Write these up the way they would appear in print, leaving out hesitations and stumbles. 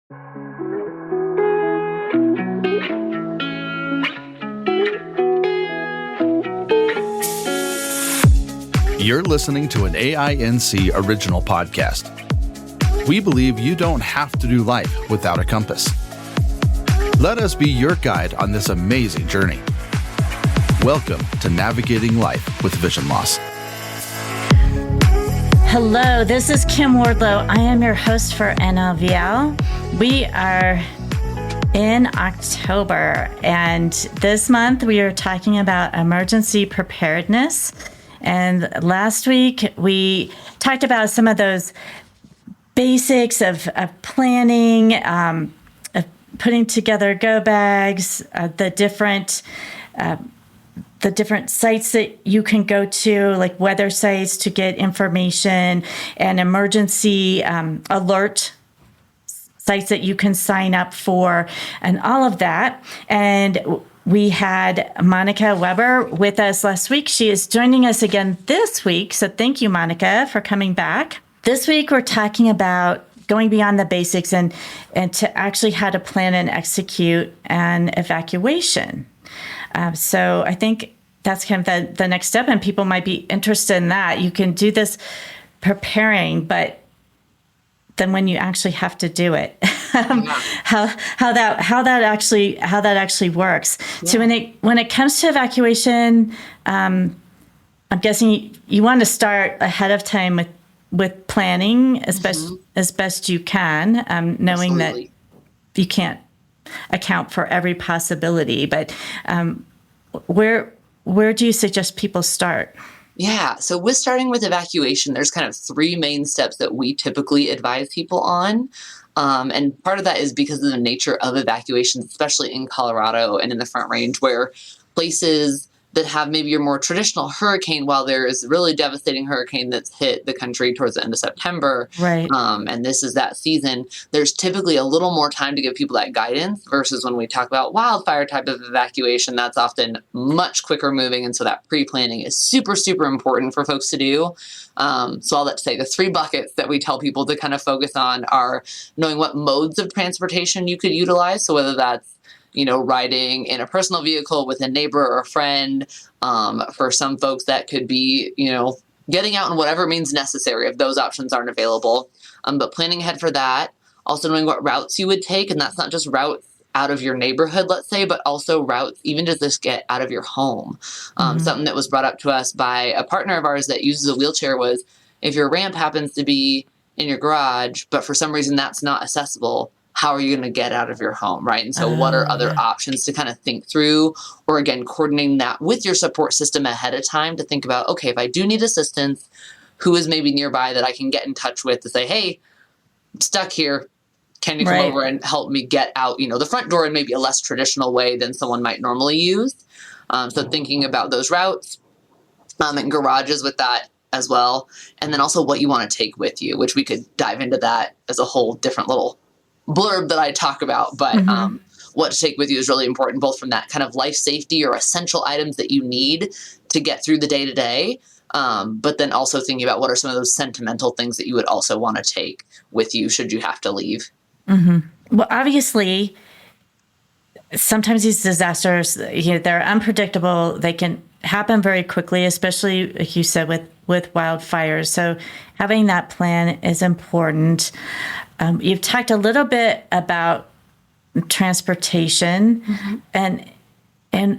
You're listening to an AINC original podcast. We believe you don't have to do life without a compass. Let us be your guide on this amazing journey. Welcome to Navigating Life with Vision Loss. Hello, this is Kim Wardlow. I am your host for NLVL. We are in October, and this month we are talking about emergency preparedness. And last week we talked about some of those basics of planning, of putting together go bags, the different sites that you can go to, like weather sites to get information, and emergency alert sites that you can sign up for, and all of that. And we had Monika Weber with us last week. She is joining us again this week. So thank you, Monika, for coming back. This week, we're talking about going beyond the basics and to actually how to plan and execute an evacuation. So I think that's kind of the next step, and people might be interested in that. You can do this preparing, but then when you actually have to do it, how that actually works. Yeah. So when it comes to evacuation, I'm guessing you want to start ahead of time with planning as best you can, knowing Absolutely. that you can't account for every possibility. But where do you suggest people start? Yeah. So with starting with evacuation, there's kind of three main steps that we typically advise people on. And part of that is because of the nature of evacuations, especially in Colorado and in the Front Range, where places that have maybe your more traditional hurricane, while there is a really devastating hurricane that's hit the country towards the end of September, right? And this is that season, there's typically a little more time to give people that guidance versus when we talk about wildfire type of evacuation, that's often much quicker moving. And so that pre-planning is super, super important for folks to do. So all that to say, the three buckets that we tell people to kind of focus on are knowing what modes of transportation you could utilize. So whether that's riding in a personal vehicle with a neighbor or a friend. For some folks, that could be, getting out in whatever means necessary if those options aren't available. But planning ahead for that, also knowing what routes you would take. And that's not just routes out of your neighborhood, let's say, but also routes even to just get out of your home. Something that was brought up to us by a partner of ours that uses a wheelchair was, if your ramp happens to be in your garage, but for some reason that's not accessible, how are you going to get out of your home, right? And so what are other options to kind of think through, or again, coordinating that with your support system ahead of time to think about, okay, if I do need assistance, who is maybe nearby that I can get in touch with to say, hey, I'm stuck here. Can you come over and help me get out, the front door in maybe a less traditional way than someone might normally use? So thinking about those routes and garages with that as well. And then also what you want to take with you, which we could dive into that as a whole different little blurb that I talk about, but what to take with you is really important, both from that kind of life safety or essential items that you need to get through the day to day, but then also thinking about what are some of those sentimental things that you would also want to take with you should you have to leave. Well, obviously, sometimes these disasters, they're unpredictable. They can happen very quickly, especially, like you said, with wildfires. So having that plan is important. You've talked a little bit about transportation, and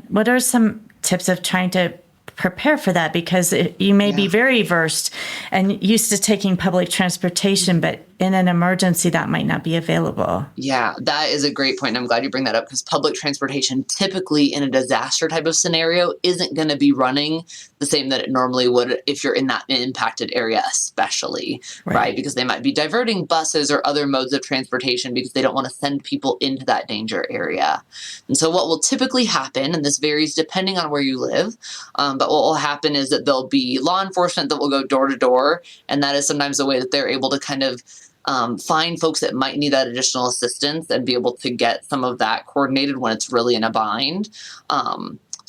what are some tips of trying to prepare for that? Because you may be very versed and used to taking public transportation, but in an emergency, that might not be available. Yeah, that is a great point. I'm glad you bring that up, because public transportation typically in a disaster type of scenario isn't going to be running the same that it normally would if you're in that impacted area, especially, right? Because they might be diverting buses or other modes of transportation because they don't want to send people into that danger area. And so what will typically happen, and this varies depending on where you live, but what will happen is that there'll be law enforcement that will go door to door, and that is sometimes the way that they're able to kind of find folks that might need that additional assistance and be able to get some of that coordinated when it's really in a bind.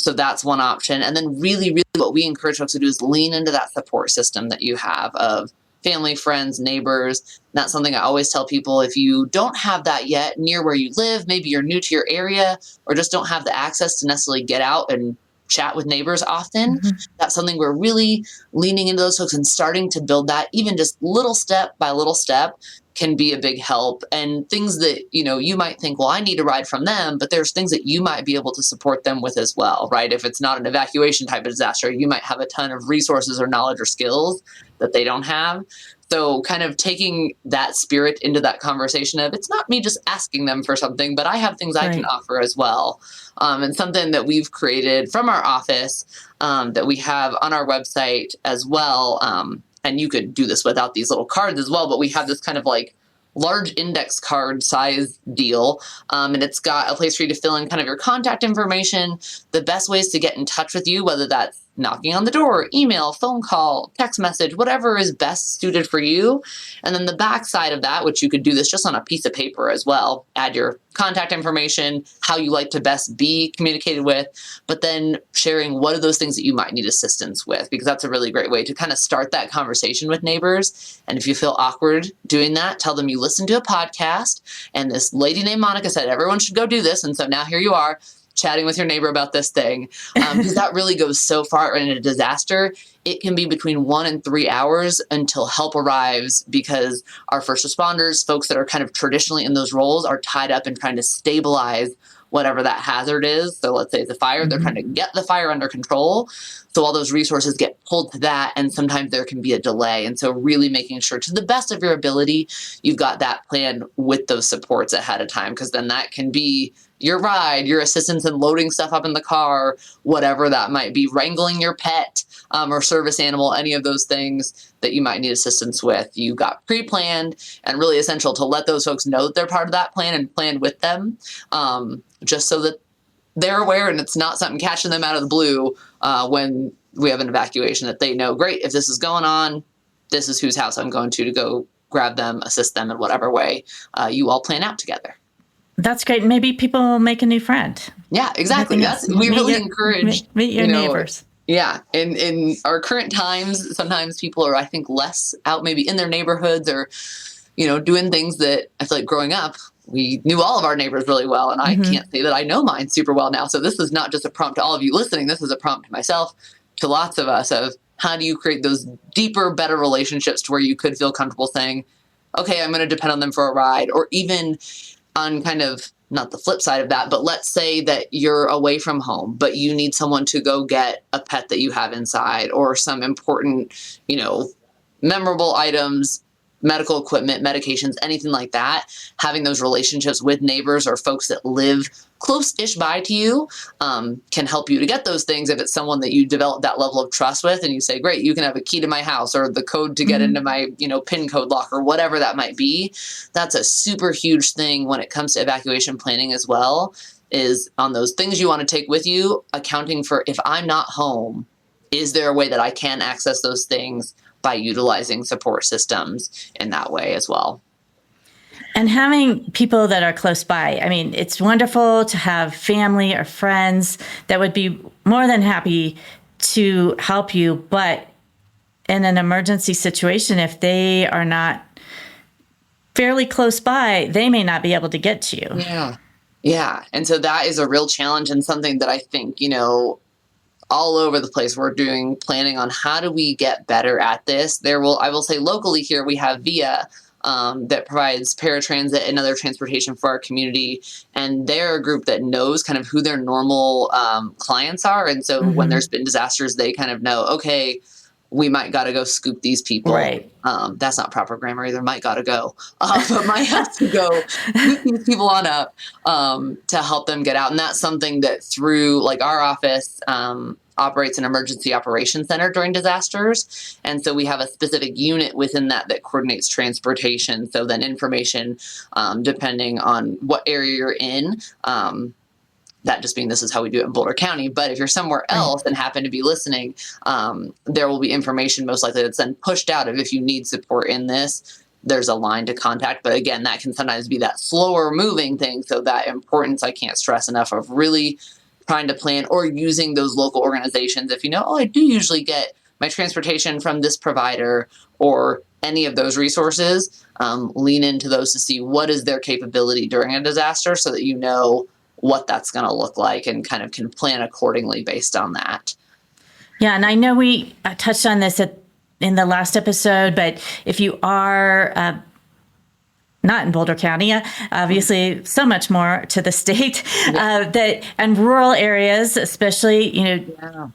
So that's one option. And then really, really what we encourage folks to do is lean into that support system that you have of family, friends, neighbors. That's something I always tell people. If you don't have that yet near where you live, maybe you're new to your area or just don't have the access to necessarily get out and chat with neighbors often, that's something we're really leaning into those folks and starting to build that. Even just little step by little step can be a big help. And things that, you might think, well, I need a ride from them, but there's things that you might be able to support them with as well, right? If it's not an evacuation type of disaster, you might have a ton of resources or knowledge or skills that they don't have. So kind of taking that spirit into that conversation of, it's not me just asking them for something, but I have things I can offer as well. And something that we've created from our office that we have on our website as well. And you could do this without these little cards as well, but we have this kind of like large index card size deal. And it's got a place for you to fill in kind of your contact information, the best ways to get in touch with you, whether that's knocking on the door, email, phone call, text message, whatever is best suited for you. And then the back side of that, which you could do this just on a piece of paper as well, add your contact information, how you like to best be communicated with, but then sharing what are those things that you might need assistance with, because that's a really great way to kind of start that conversation with neighbors. And if you feel awkward doing that, tell them you listened to a podcast and this lady named Monica said everyone should go do this. And so now here you are, chatting with your neighbor about this thing, because that really goes so far in a disaster. It can be between 1 and 3 hours until help arrives, because our first responders, folks that are kind of traditionally in those roles, are tied up in trying to stabilize whatever that hazard is. So let's say it's a fire, they're trying to get the fire under control. So all those resources get pulled to that, and sometimes there can be a delay. And so really making sure to the best of your ability, you've got that plan with those supports ahead of time, because then that can be your ride, your assistance in loading stuff up in the car, whatever that might be, wrangling your pet or service animal, any of those things that you might need assistance with. You got pre-planned, and really essential to let those folks know that they're part of that plan and plan with them, just so that they're aware and it's not something catching them out of the blue when we have an evacuation, that they know, great, if this is going on, this is whose house I'm going to go grab them, assist them in whatever way you all plan out together. That's great. Maybe people will make a new friend. Yeah, exactly. We really encourage meet your neighbors. Yeah. In our current times, sometimes people are, I think, less out maybe in their neighborhoods or, doing things that I feel like growing up, we knew all of our neighbors really well. And I can't say that I know mine super well now. So this is not just a prompt to all of you listening. This is a prompt to myself, to lots of us, of how do you create those deeper, better relationships to where you could feel comfortable saying, okay, I'm going to depend on them for a ride, or even on kind of not the flip side of that, but let's say that you're away from home, but you need someone to go get a pet that you have inside, or some important, memorable items, medical equipment, medications, anything like that. Having those relationships with neighbors or folks that live close-ish by to you can help you to get those things. If it's someone that you develop that level of trust with and you say, great, you can have a key to my house or the code to get into my, PIN code lock or whatever that might be. That's a super huge thing when it comes to evacuation planning as well, is on those things you want to take with you, accounting for, if I'm not home, is there a way that I can access those things by utilizing support systems in that way as well? And having people that are close by. I mean, it's wonderful to have family or friends that would be more than happy to help you. But in an emergency situation, if they are not fairly close by, they may not be able to get to you. Yeah. Yeah. And so that is a real challenge, and something that I think, all over the place we're doing planning on how do we get better at this. I will say locally here we have VIA that provides paratransit and other transportation for our community, and they're a group that knows kind of who their normal clients are. And so when there's been disasters, they kind of know, okay, we might got to go scoop these people. Right. That's not proper grammar either. Might got to go, but might have to go scoop these people on up to help them get out. And that's something that through like our office operates an emergency operations center during disasters. And so we have a specific unit within that coordinates transportation. So then information, depending on what area you're in, that just being this is how we do it in Boulder County. But if you're somewhere else and happen to be listening, there will be information most likely that's then pushed out of, if you need support in this, there's a line to contact. But again, that can sometimes be that slower moving thing. So that importance, I can't stress enough, of really trying to plan or using those local organizations. If I do usually get my transportation from this provider or any of those resources, lean into those to see what is their capability during a disaster so that you know what that's going to look like and kind of can plan accordingly based on that. Yeah, and I know we touched on this in the last episode, but if you are not in Boulder County, obviously so much more to the state, that and rural areas, especially,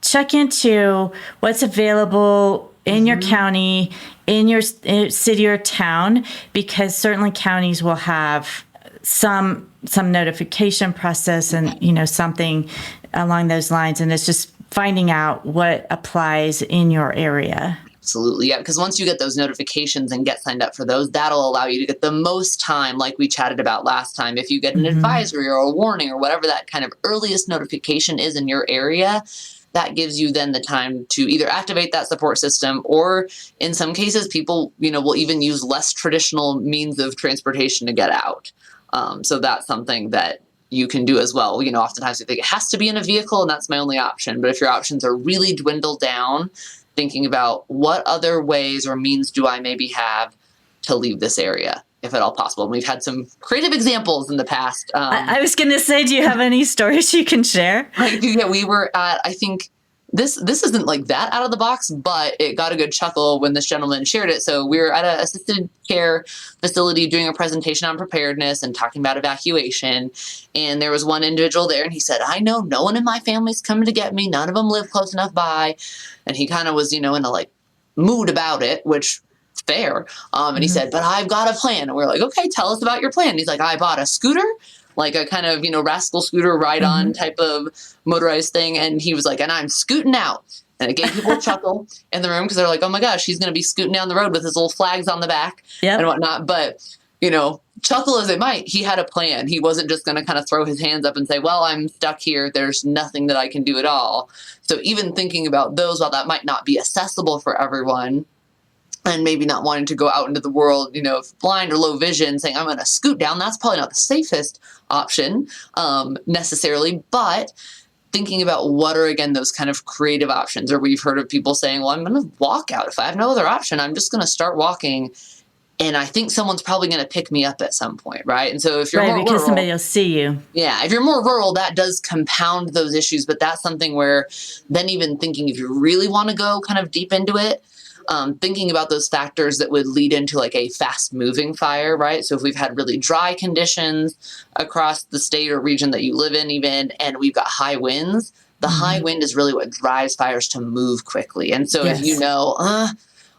check into what's available in your county, in your city or town, because certainly counties will have some notification process and, something along those lines. And it's just finding out what applies in your area. Absolutely. Yeah. Because once you get those notifications and get signed up for those, that'll allow you to get the most time, like we chatted about last time. If you get an advisory or a warning or whatever that kind of earliest notification is in your area, that gives you then the time to either activate that support system, or in some cases, people, will even use less traditional means of transportation to get out. So that's something that you can do as well. Oftentimes you think it has to be in a vehicle and that's my only option. But if your options are really dwindled down, thinking about what other ways or means do I maybe have to leave this area, if at all possible. And we've had some creative examples in the past. I was going to say, do you have any stories you can share? We were at, I think, this isn't like that out of the box, but it got a good chuckle when this gentleman shared it. So we were at an assisted care facility doing a presentation on preparedness and talking about evacuation. And there was one individual there and he said, I know no one in my family's coming to get me. None of them live close enough by. And he kind of was, in a mood about it, which is fair. And he said, but I've got a plan. And we're like, okay, tell us about your plan. And he's like, I bought a scooter, like a kind of, rascal scooter ride-on type of motorized thing. And he was like, and I'm scooting out. And it gave people a chuckle in the room because they're like, oh my gosh, he's going to be scooting down the road with his little flags on the back and whatnot. But, chuckle as it might, he had a plan. He wasn't just going to kind of throw his hands up and say, well, I'm stuck here. There's nothing that I can do at all. So even thinking about those, while that might not be accessible for everyone, and maybe not wanting to go out into the world, blind or low vision, saying, I'm going to scoot down. That's probably not the safest option necessarily, but thinking about what are, again, those kind of creative options. Or we've heard of people saying, well, I'm going to walk out. If I have no other option, I'm just going to start walking. And I think someone's probably going to pick me up at some point, right? And so if you're more because rural, somebody will see you. Yeah, if you're more rural, that does compound those issues. But that's something where then even thinking if you really want to go kind of deep into it, thinking about those factors that would lead into like a fast moving fire, right? So if we've had really dry conditions across the state or region that you live in even, and we've got high winds, the high wind is really what drives fires to move quickly. And so if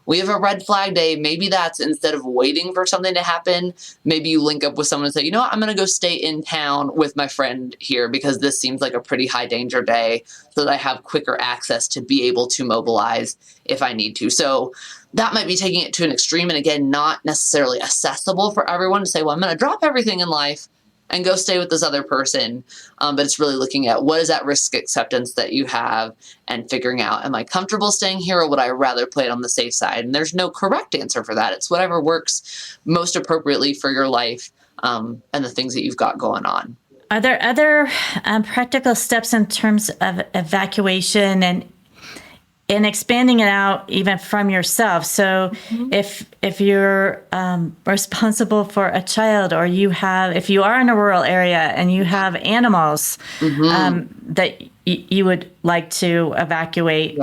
we have a red flag day, maybe that's instead of waiting for something to happen, maybe you link up with someone and say, I'm going to go stay in town with my friend here because this seems like a pretty high danger day so that I have quicker access to be able to mobilize if I need to. So that might be taking it to an extreme and, again, not necessarily accessible for everyone to say, well, I'm going to drop everything in life and go stay with this other person. But it's really looking at what is that risk acceptance that you have and figuring out, am I comfortable staying here or would I rather play it on the safe side? And there's no correct answer for that. It's whatever works most appropriately for your life and the things that you've got going on. Are there other practical steps in terms of evacuation and expanding it out even from yourself? So if you're responsible for a child, or if you are in a rural area and you have animals that you would like to evacuate,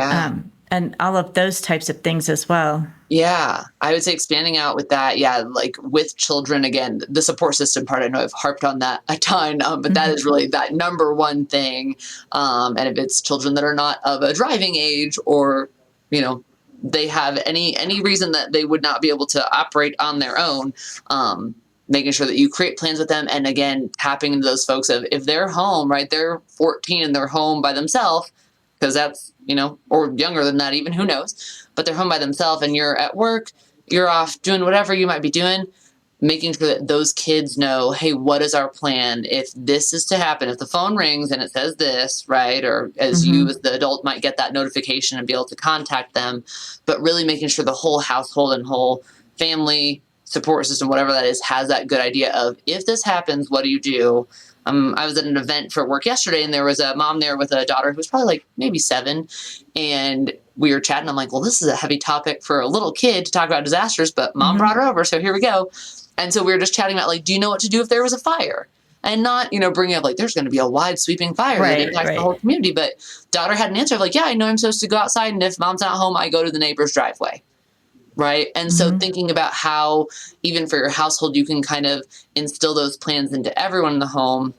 and all of those types of things as well. Yeah, I would say expanding out with that. Yeah, like with children, again, the support system part, I know I've harped on that a ton, but that is really that number one thing. And if it's children that are not of a driving age or, they have any reason that they would not be able to operate on their own, making sure that you create plans with them. And again, tapping into those folks of if they're home, right, they're 14 and they're home by themselves, because that's, or younger than that, even, who knows, but they're home by themselves and you're at work, you're off doing whatever you might be doing, making sure that those kids know, hey, what is our plan? If this is to happen, if the phone rings and it says this, right? Or as you as the adult might get that notification and be able to contact them, but really making sure the whole household and whole family support system, whatever that is, has that good idea of, if this happens, what do you do? I was at an event for work yesterday and there was a mom there with a daughter who was probably like maybe 7. And we were chatting. I'm like, well, this is a heavy topic for a little kid to talk about disasters, but mom brought her over. So here we go. And so we were just chatting about like, do you know what to do if there was a fire? And not, bringing up like, there's going to be a wide sweeping fire that impacts the whole community. But daughter had an answer of like, yeah, I know I'm supposed to go outside. And if mom's not home, I go to the neighbor's driveway. Right. And so thinking about how even for your household, you can kind of instill those plans into everyone in the home.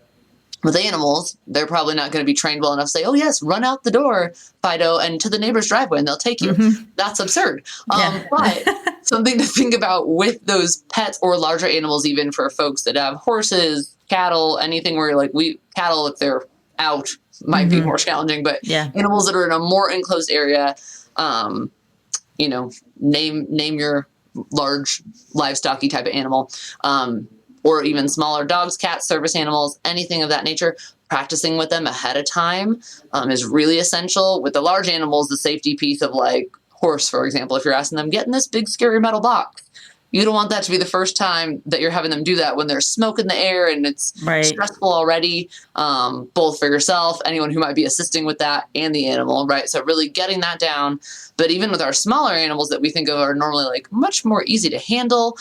With animals, they're probably not going to be trained well enough to say, oh, yes, run out the door, Fido, and to the neighbor's driveway, and they'll take you. That's absurd. But something to think about with those pets or larger animals, even for folks that have horses, cattle, anything where like cattle, if they're out, might be more challenging. But animals that are in a more enclosed area, name your large livestocky type of animal. Or even smaller dogs, cats, service animals, anything of that nature, practicing with them ahead of time is really essential. With the large animals, the safety piece of like horse, for example, if you're asking them, get in this big scary metal box, you don't want that to be the first time that you're having them do that when there's smoke in the air and it's stressful already, both for yourself, anyone who might be assisting with that, and the animal, right? So really getting that down. But even with our smaller animals that we think of are normally like much more easy to handle,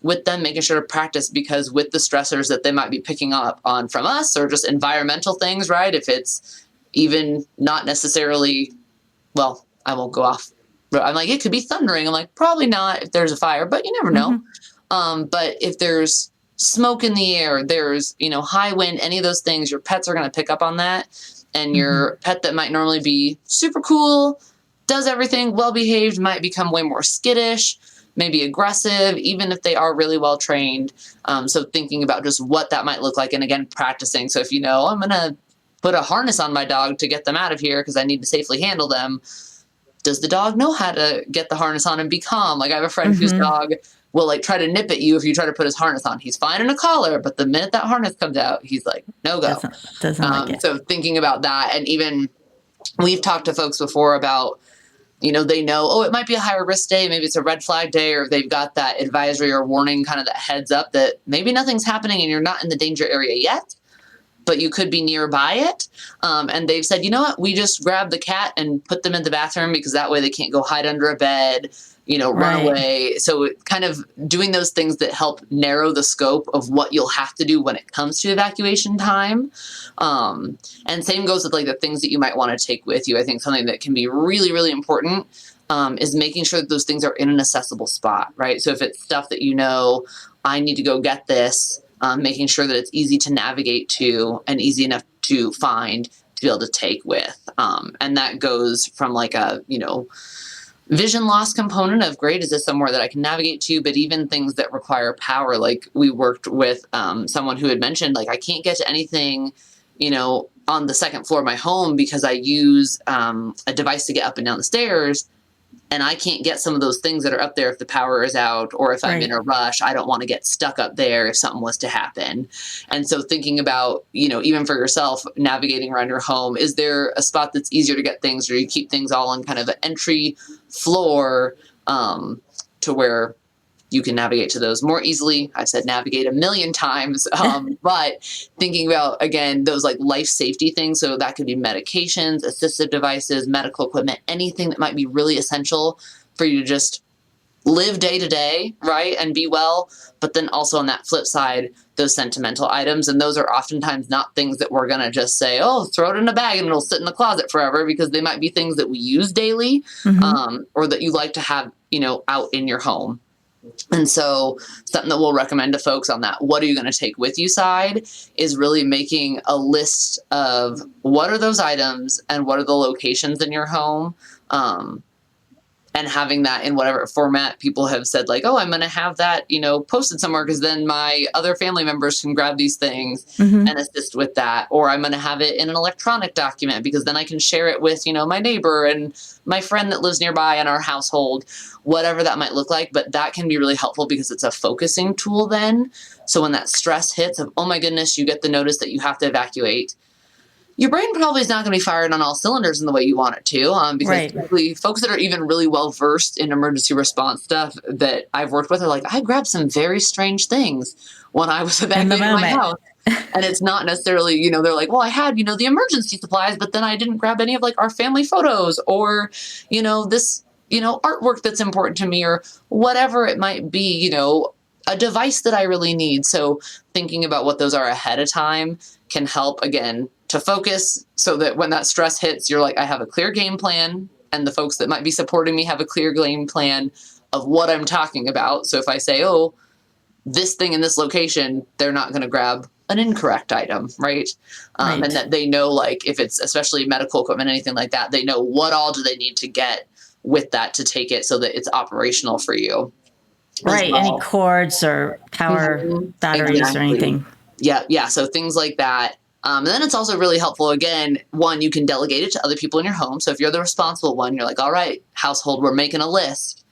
with them making sure to practice, because with the stressors that they might be picking up on from us or just environmental things, right? If it's even not necessarily, well, I won't go off. I'm like, it could be thundering. I'm like, probably not if there's a fire, but you never know. But if there's smoke in the air, there's, high wind, any of those things, your pets are going to pick up on that. And your pet that might normally be super cool, does everything well behaved, might become way more skittish, maybe aggressive, even if they are really well trained. So thinking about just what that might look like. And again, practicing. So if I'm going to put a harness on my dog to get them out of here because I need to safely handle them, does the dog know how to get the harness on and be calm? Like I have a friend whose dog will like try to nip at you if you try to put his harness on. He's fine in a collar, but the minute that harness comes out, he's like, no go. Doesn't like it. So thinking about that, and even we've talked to folks before about, they know, oh, it might be a higher risk day. Maybe it's a red flag day, or they've got that advisory or warning, kind of that heads up that maybe nothing's happening and you're not in the danger area yet, but you could be nearby it. And they've said, you know what, we just grab the cat and put them in the bathroom because that way they can't go hide under a bed, run away. So kind of doing those things that help narrow the scope of what you'll have to do when it comes to evacuation time. And same goes with like the things that you might want to take with you. I think something that can be really, really important is making sure that those things are in an accessible spot, right? So if it's stuff that I need to go get this, making sure that it's easy to navigate to and easy enough to find to be able to take with. And that goes from like a, vision loss component of great, is this somewhere that I can navigate to? But even things that require power, like we worked with someone who had mentioned, like, I can't get to anything, on the second floor of my home because I use a device to get up and down the stairs. And I can't get some of those things that are up there if the power is out, or if I'm in a rush. I don't want to get stuck up there if something was to happen. And so thinking about, even for yourself, navigating around your home, is there a spot that's easier to get things, or you keep things all on kind of an entry floor to where you can navigate to those more easily? I've said navigate a million times, but thinking about, again, those like life safety things. So that could be medications, assistive devices, medical equipment, anything that might be really essential for you to just live day to day, right? And be well. But then also on that flip side, those sentimental items. And those are oftentimes not things that we're going to just say, oh, throw it in a bag and it'll sit in the closet forever, because they might be things that we use daily, or that you like to have, out in your home. And so something that we'll recommend to folks on that, what are you going to take with you side, is really making a list of what are those items and what are the locations in your home. And having that in whatever format. People have said like, oh, I'm going to have that, posted somewhere because then my other family members can grab these things and assist with that. Or I'm going to have it in an electronic document because then I can share it with, my neighbor and my friend that lives nearby in our household, whatever that might look like. But that can be really helpful because it's a focusing tool then. So when that stress hits of, oh my goodness, you get the notice that you have to evacuate, your brain probably is not going to be fired on all cylinders in the way you want it to, because typically folks that are even really well versed in emergency response stuff that I've worked with are like, I grabbed some very strange things when I was evacuating my house. And it's not necessarily, they're like, well, I had, the emergency supplies, but then I didn't grab any of like our family photos or, this, artwork that's important to me or whatever it might be, a device that I really need. So thinking about what those are ahead of time can help, again, to focus so that when that stress hits, you're like, I have a clear game plan, and the folks that might be supporting me have a clear game plan of what I'm talking about. So if I say, oh, this thing in this location, they're not going to grab an incorrect item, right? Right. And that they know, like, if it's especially medical equipment, anything like that, they know what all do they need to get with that to take it so that it's operational for you. Right. Well. Any cords or power batteries or anything. Yeah. So things like that. And then it's also really helpful. Again, one, you can delegate it to other people in your home. So if you're the responsible one, you're like, all right, household, we're making a list.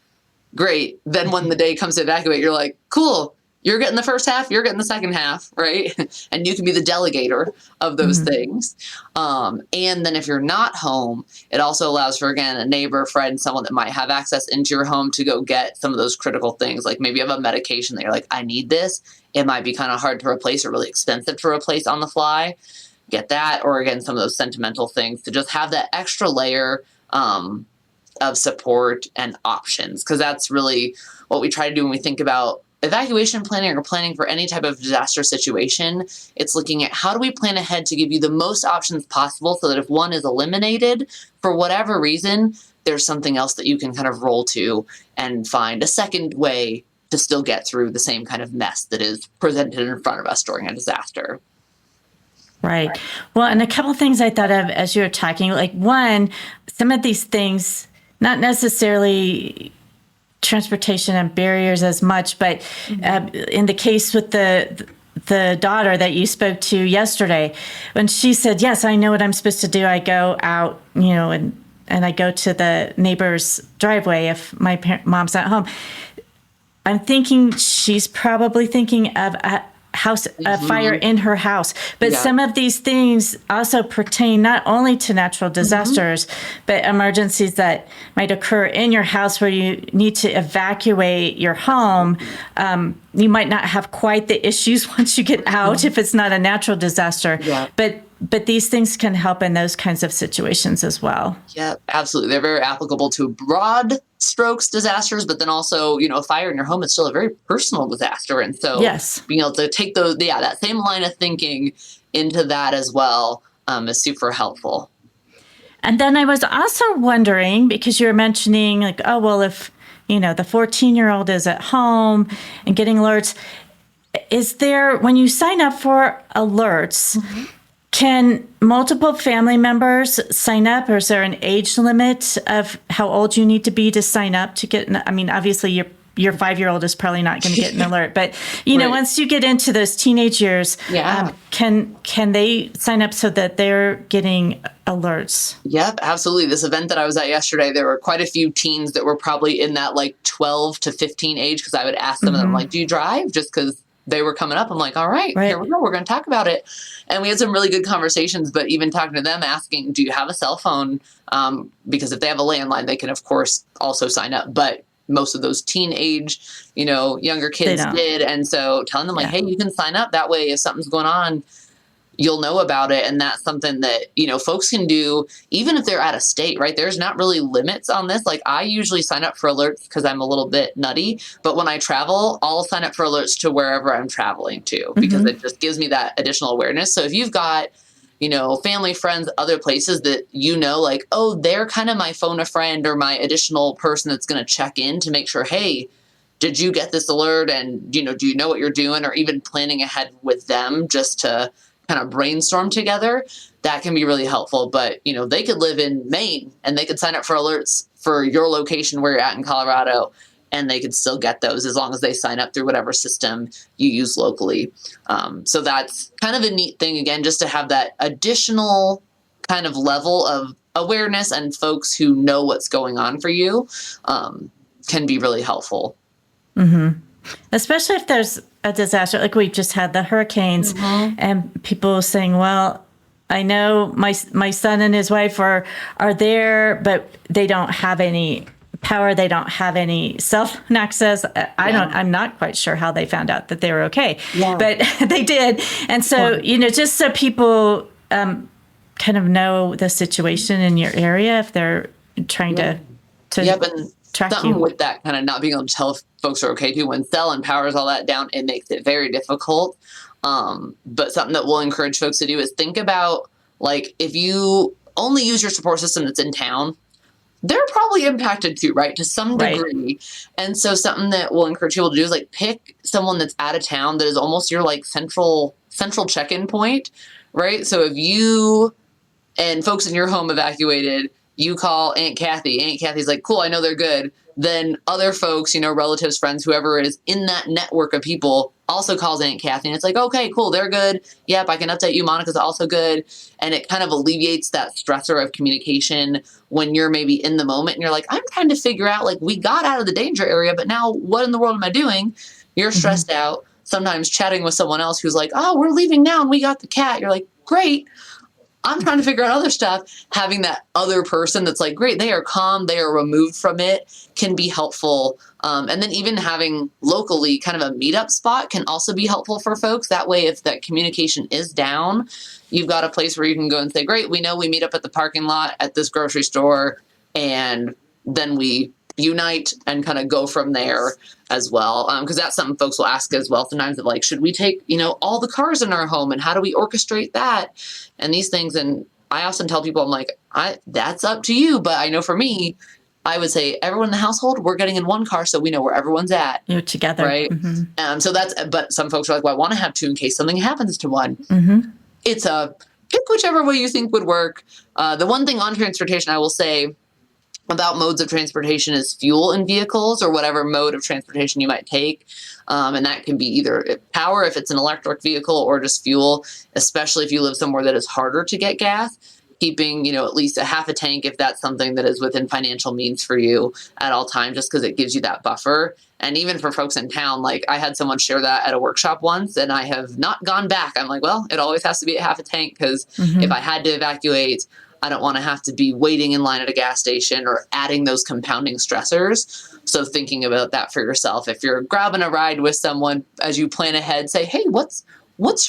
Great. Then when the day comes to evacuate, you're like, cool. You're getting the first half, you're getting the second half, right? And you can be the delegator of those things. And then if you're not home, it also allows for, again, a neighbor, friend, someone that might have access into your home to go get some of those critical things. Like maybe you have a medication that you're like, I need this. It might be kind of hard to replace or really expensive to replace on the fly. Get that. Or again, some of those sentimental things to just have that extra layer of support and options. Because that's really what we try to do when we think about evacuation planning or planning for any type of disaster situation. It's looking at how do we plan ahead to give you the most options possible so that if one is eliminated for whatever reason, there's something else that you can kind of roll to and find a second way to still get through the same kind of mess that is presented in front of us during a disaster. Right. Well, and a couple of things I thought of as you were talking, like one, some of these things, not necessarily transportation and barriers as much, but in the case with the daughter that you spoke to yesterday, when she said, yes, I know what I'm supposed to do. I go out, and I go to the neighbor's driveway if my mom's not home. I'm thinking she's probably thinking of a fire in her house. But some of these things also pertain not only to natural disasters, but emergencies that might occur in your house where you need to evacuate your home. You might not have quite the issues once you get out if it's not a natural disaster. Yeah. But these things can help in those kinds of situations as well. Yeah, absolutely. They're very applicable to broad strokes disasters, but then also, a fire in your home is still a very personal disaster. And so being able to take that same line of thinking into that as well is super helpful. And then I was also wondering, because you were mentioning like, oh, well, if, the 14-year-old is at home and getting alerts, is there, when you sign up for alerts, can multiple family members sign up, or is there an age limit of how old you need to be to sign up to get? I mean, obviously your 5-year-old is probably not going to get an alert, but once you get into those teenage years, can they sign up so that they're getting alerts? Yep, absolutely. This event that I was at yesterday, there were quite a few teens that were probably in that like 12 to 15 age, because I would ask them, and I'm like, do you drive? Just because they were coming up. I'm like, all right, here we go. We're going to talk about it. And we had some really good conversations, but even talking to them, asking, do you have a cell phone? Because if they have a landline, they can, of course, also sign up. But most of those teenage, younger kids did. And so telling them like, hey, you can sign up. That way, if something's going on, you'll know about it. And that's something that, folks can do, even if they're out of state, right? There's not really limits on this. Like I usually sign up for alerts because I'm a little bit nutty, but when I travel, I'll sign up for alerts to wherever I'm traveling to, because it just gives me that additional awareness. So if you've got, family, friends, other places that, like, oh, they're kind of my phone a friend or my additional person that's going to check in to make sure, hey, did you get this alert? And, do you know what you're doing? Or even planning ahead with them just to kind of brainstorm together, that can be really helpful. But, they could live in Maine and they could sign up for alerts for your location where you're at in Colorado, and they could still get those as long as they sign up through whatever system you use locally. So that's kind of a neat thing, again, just to have that additional kind of level of awareness, and folks who know what's going on for you can be really helpful. Especially if there's a disaster, like we just had the hurricanes, and people saying, well, I know my son and his wife are there, but they don't have any power. They don't have any cell phone access. I'm not quite sure how they found out that they were okay, but they did. And so, just so people kind of know the situation in your area, if they're trying to and track something you. with that kind of not being able to tell if folks are okay too, when cell and powers all that down, it makes it very difficult. But something that we'll encourage folks to do is think about, like, if you only use your support system that's in town, they're probably impacted too, right? To some degree. Right. And so something that we'll encourage people to do is like pick someone that's out of town that is almost your like central check-in point, right? So if you and folks in your home evacuated, you call Aunt Kathy. Aunt Kathy's like, cool, I know they're good. Then other folks, relatives, friends, whoever is in that network of people also calls Aunt Kathy. And it's like, okay, cool, they're good. Yep, I can update you. Monica's also good. And it kind of alleviates that stressor of communication when you're maybe in the moment and you're like, I'm trying to figure out, like, we got out of the danger area, but now what in the world am I doing? You're stressed out. Sometimes chatting with someone else who's like, oh, we're leaving now and we got the cat. You're like, great. I'm trying to figure out other stuff. Having that other person that's like, great, they are calm, they are removed from it, can be helpful. And then even having locally kind of a meetup spot can also be helpful for folks. That way, if that communication is down, you've got a place where you can go and say, great, we know we meet up at the parking lot at this grocery store, and then we unite and kind of go from there as well. Because that's something folks will ask as well sometimes, of like, should we take, all the cars in our home and how do we orchestrate that? And these things. And I often tell people, I'm like, that's up to you. But I know for me, I would say everyone in the household, we're getting in one car so we know where everyone's at. You're together. Right. But some folks are like, well, I want to have two in case something happens to one. It's pick whichever way you think would work. The one thing on transportation I will say about modes of transportation is fuel in vehicles, or whatever mode of transportation you might take. And that can be either power if it's an electric vehicle, or just fuel, especially if you live somewhere that is harder to get gas. Keeping, at least a half a tank if that's something that is within financial means for you at all times, just because it gives you that buffer. And even for folks in town, like I had someone share that at a workshop once, and I have not gone back. I'm like, well, it always has to be a half a tank, because if I had to evacuate, I don't want to have to be waiting in line at a gas station or adding those compounding stressors. So thinking about that for yourself. If you're grabbing a ride with someone, as you plan ahead, say, hey, what's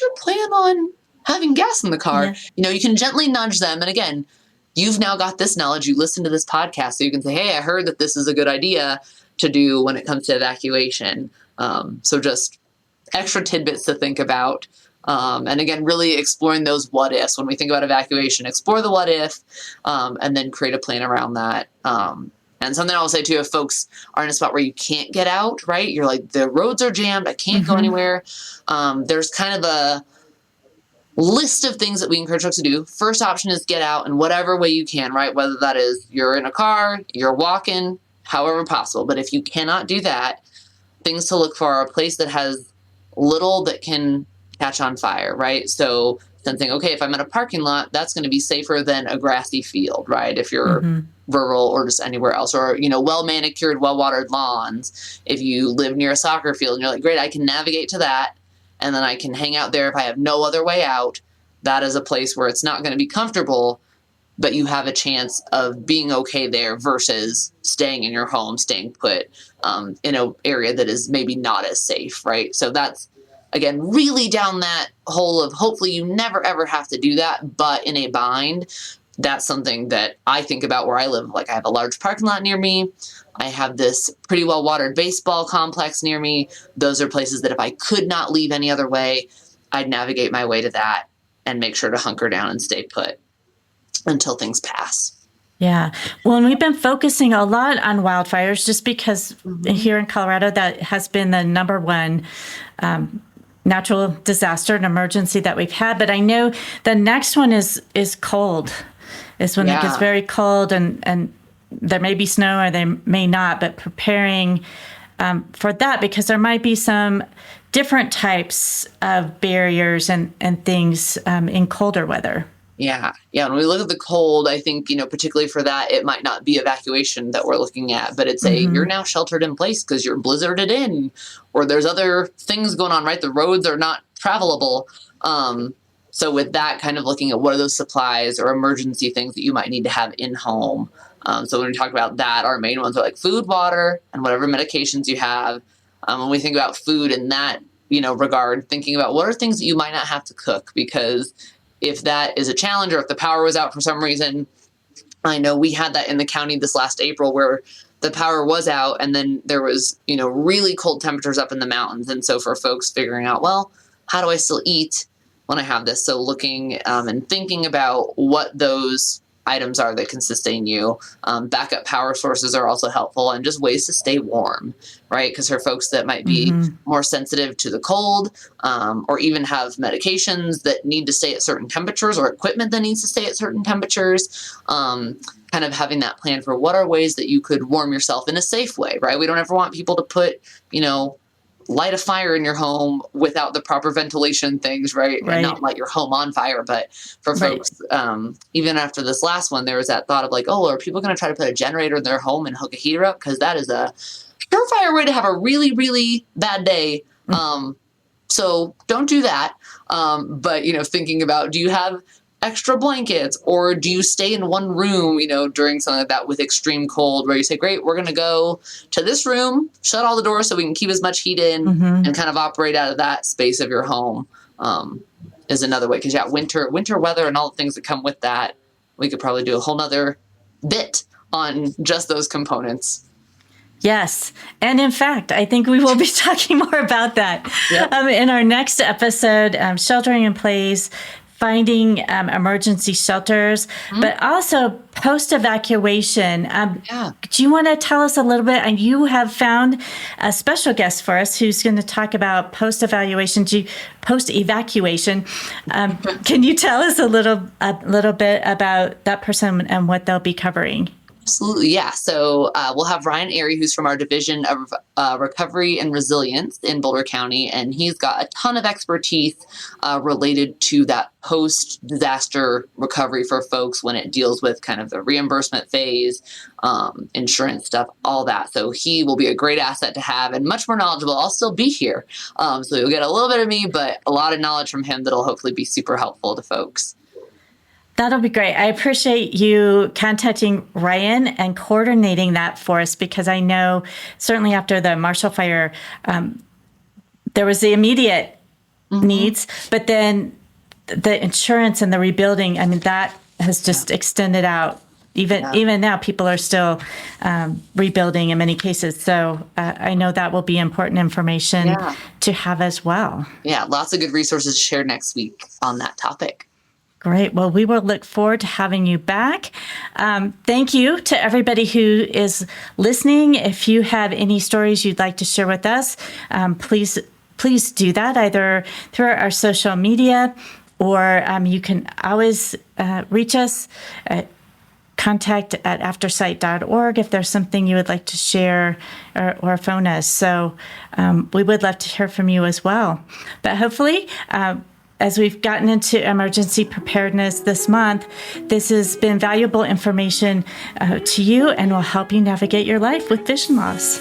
your plan on having gas in the car? Yeah. You can gently nudge them. And again, you've now got this knowledge. You listen to this podcast, so you can say, hey, I heard that this is a good idea to do when it comes to evacuation. So just extra tidbits to think about. And again, really exploring those what ifs. When we think about evacuation, explore the what if, and then create a plan around that. And something I'll say too, if folks are in a spot where you can't get out, right? You're like, the roads are jammed, I can't go anywhere. There's kind of a list of things that we encourage folks to do. First option is get out in whatever way you can, right? Whether that is you're in a car, you're walking, however possible. But if you cannot do that, things to look for are a place that has little that can catch on fire, right? So sensing, okay, if I'm in a parking lot, that's going to be safer than a grassy field, right? If you're rural or just anywhere else, or, well manicured, well watered lawns. If you live near a soccer field and you're like, great, I can navigate to that, and then I can hang out there if I have no other way out. That is a place where it's not going to be comfortable, but you have a chance of being okay there versus staying in your home, staying put in an area that is maybe not as safe, right? So that's, again, really down that hole of hopefully you never, ever have to do that, but in a bind, that's something that I think about where I live. Like, I have a large parking lot near me. I have this pretty well-watered baseball complex near me. Those are places that if I could not leave any other way, I'd navigate my way to that and make sure to hunker down and stay put until things pass. Yeah. Well, and we've been focusing a lot on wildfires just because here in Colorado, that has been the number one natural disaster and emergency that we've had. But I know the next one is cold. Is when it gets very cold, and there may be snow or there may not, but preparing for that, because there might be some different types of barriers and things in colder weather. Yeah. When we look at the cold, I think, particularly for that, it might not be evacuation that we're looking at, but it's you're now sheltered in place because you're blizzarded in, or there's other things going on, right? The roads are not travelable. So with that, kind of looking at what are those supplies or emergency things that you might need to have in home. So when we talk about that, our main ones are like food, water, and whatever medications you have. When we think about food in that, regard, thinking about what are things that you might not have to cook, because if that is a challenge, or if the power was out for some reason, I know we had that in the county this last April where the power was out and then there was, really cold temperatures up in the mountains. And so for folks figuring out, well, how do I still eat when I have this? So looking and thinking about what those items are that can sustain you. Backup power sources are also helpful, and just ways to stay warm, right? Because for folks that might be more sensitive to the cold, or even have medications that need to stay at certain temperatures, or equipment that needs to stay at certain temperatures, kind of having that plan for what are ways that you could warm yourself in a safe way, right? We don't ever want people to put, light a fire in your home without the proper ventilation things, right? And not light your home on fire. But for folks, even after this last one, there was that thought of like, oh, are people going to try to put a generator in their home and hook a heater up? Because that is a surefire way to have a really, really bad day. So don't do that. But, thinking about, do you have extra blankets, or do you stay in one room, during something like that with extreme cold, where you say, great, we're going to go to this room, shut all the doors so we can keep as much heat in, and kind of operate out of that space of your home, is another way. Because winter weather and all the things that come with that, we could probably do a whole nother bit on just those components. Yes. And in fact, I think we will be talking more about that in our next episode, Sheltering in Place, finding emergency shelters, but also post-evacuation. Do you want to tell us a little bit? And you have found a special guest for us who's going to talk about post-evacuation. Can you tell us a little bit about that person and what they'll be covering? Absolutely, yeah. So we'll have Ryan Airy, who's from our Division of Recovery and Resilience in Boulder County, and he's got a ton of expertise related to that post-disaster recovery for folks when it deals with kind of the reimbursement phase, insurance stuff, all that. So he will be a great asset to have and much more knowledgeable. I'll still be here. So you'll get a little bit of me, but a lot of knowledge from him that'll hopefully be super helpful to folks. That'll be great. I appreciate you contacting Ryan and coordinating that for us, because I know certainly after the Marshall Fire, there was the immediate needs, but then the insurance and the rebuilding, that has just extended out. Even now, people are still rebuilding in many cases. So I know that will be important information to have as well. Yeah, lots of good resources to share next week on that topic. Great. Well, we will look forward to having you back. Thank you to everybody who is listening. If you have any stories you'd like to share with us, please do that either through our social media, or you can always reach us at contact@aftersight.org if there's something you would like to share, or phone us. So we would love to hear from you as well. But hopefully, as we've gotten into emergency preparedness this month, this has been valuable information to you and will help you navigate your life with vision loss.